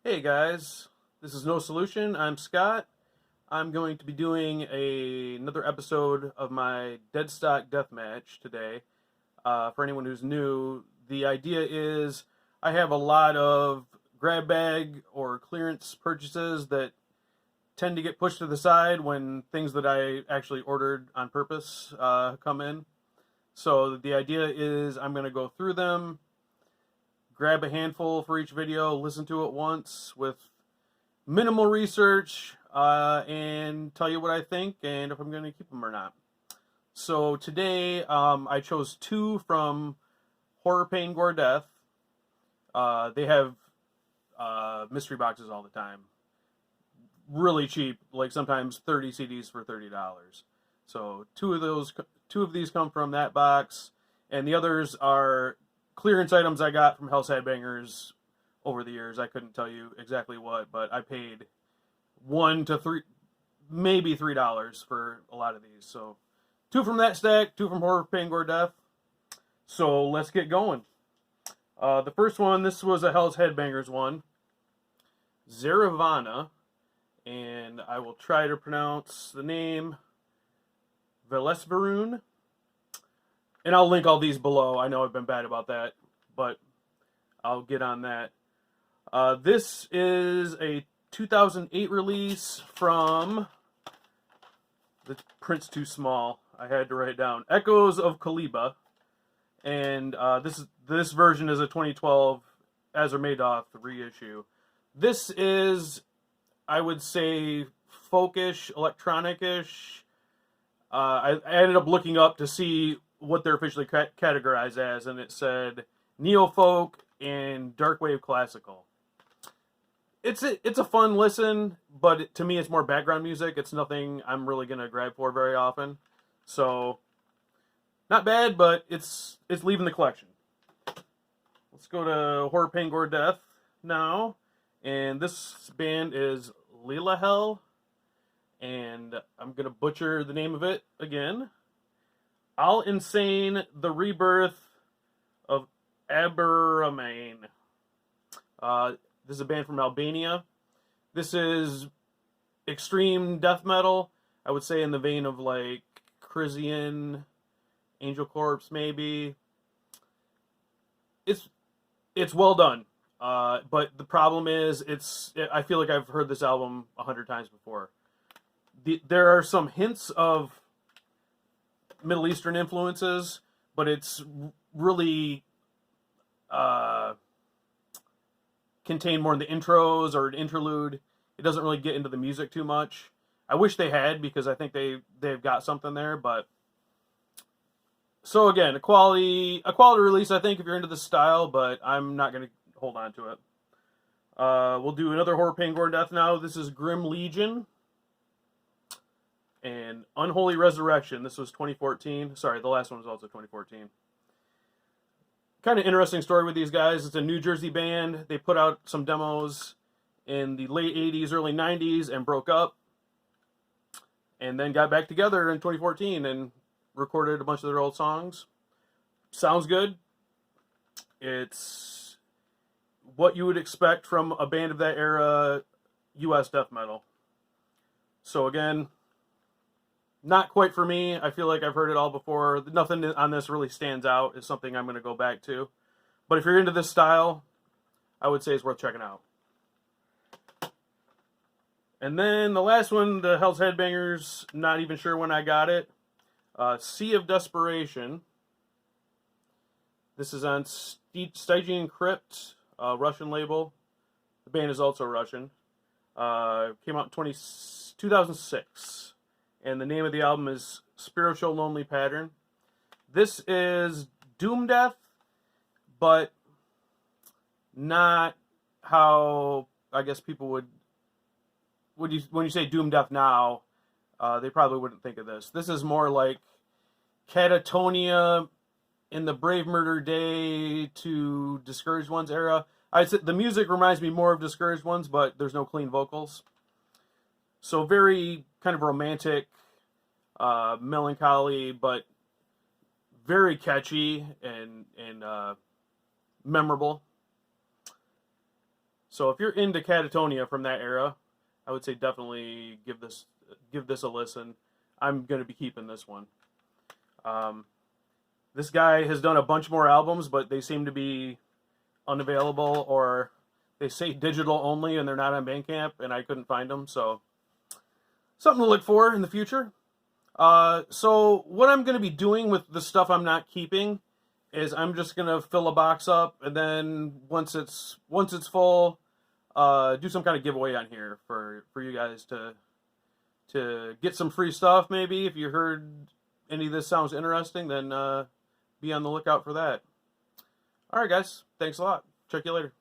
Hey guys, this is No Solution. I'm Scott. I'm going to be doing another episode of my Deadstock Deathmatch today. For anyone who's new, the idea is I have a lot of grab bag or clearance purchases that tend to get pushed to the side when things that I actually ordered on purpose come in. So the idea is I'm going to go through them, grab a handful for each video, listen to it once with minimal research, and tell you what I think and if I'm going to keep them or not. So today I chose two from Horror, Pain, Gore, Death. They have mystery boxes all the time. Really cheap, like sometimes 30 CDs for $30. So two of these come from that box, and the others are clearance items I got from House Headbangers over the years. I couldn't tell you exactly what, but I paid one to three, maybe $3 for a lot of these. So two from that stack, two from Horror, Pain, Gore, Death. So let's get going. The first one, this was a Hell's Headbangers one, Zaravana, and I will try to pronounce the name Velesvaroon. And I'll link all these below. I know I've been bad about that, but I'll get on that. This is a 2008 release from, the print's too small. I had to write it down. Echoes of Kaliba, and this version is a 2012 Azar Madoff reissue. This is, I would say, folkish, electronic-ish. I ended up looking up to see what they're officially categorized as, and it said neo-folk and dark wave classical. It's a fun listen, but to me it's more background music. It's nothing I'm really gonna grab for very often. So not bad, but it's leaving the collection. Let's go to Horror, Pain, Gore, Death now, and this band is Lila Hell, and I'm gonna butcher the name of it again. Al Insane, the Rebirth of Aberamain. This is a band from Albania. This is extreme death metal. I would say in the vein of like Crisian, Angel Corpse, maybe. It's well done. But the problem is, I feel like I've heard this album 100 times before. There are some hints of Middle Eastern influences, but it's really contained more in the intros or an interlude. It doesn't really get into the music too much. I wish they had, because I think they've got something there. But so again, a quality release, I think, if you're into this style, but I'm not going to hold on to it. We'll do another Horror, Pain, Gore, Death now. This is Grim Legion and Unholy Resurrection. This was 2014. Sorry, the last one was also 2014. Kind of interesting story with these guys. It's a New Jersey band. They put out some demos in the late 80s, early 90s, and broke up. And then got back together in 2014 and recorded a bunch of their old songs. Sounds good. It's what you would expect from a band of that era, US death metal. So again, not quite for me. I feel like I've heard it all before. Nothing on this really stands out as something I'm going to go back to. But if you're into this style, I would say it's worth checking out. And then the last one, the Hell's Headbangers, not even sure when I got it. Sea of Desperation. This is on Stygian Crypt, Russian label. The band is also Russian. Came out in 2006. And the name of the album is Spiritual Lonely Pattern. This is doom death, but not how I guess people would when you say doom death now, they probably wouldn't think of this. This is more like Catatonia in the Brave Murder Day to Discouraged Ones era. I'd say the music reminds me more of Discouraged Ones, but there's no clean vocals. So very kind of romantic, melancholy, but very catchy and memorable. So if you're into Catatonia from that era, I would say definitely give this a listen. I'm going to be keeping this one. Um, this guy has done a bunch more albums, but they seem to be unavailable, or they say digital only and they're not on Bandcamp, and I couldn't find them. So something to look for in the future. So what I'm going to be doing with the stuff I'm not keeping is I'm just going to fill a box up, and then once it's full, do some kind of giveaway on here for you guys to get some free stuff. Maybe if you heard any of this sounds interesting, then be on the lookout for that. All right, guys. Thanks a lot. Check you later.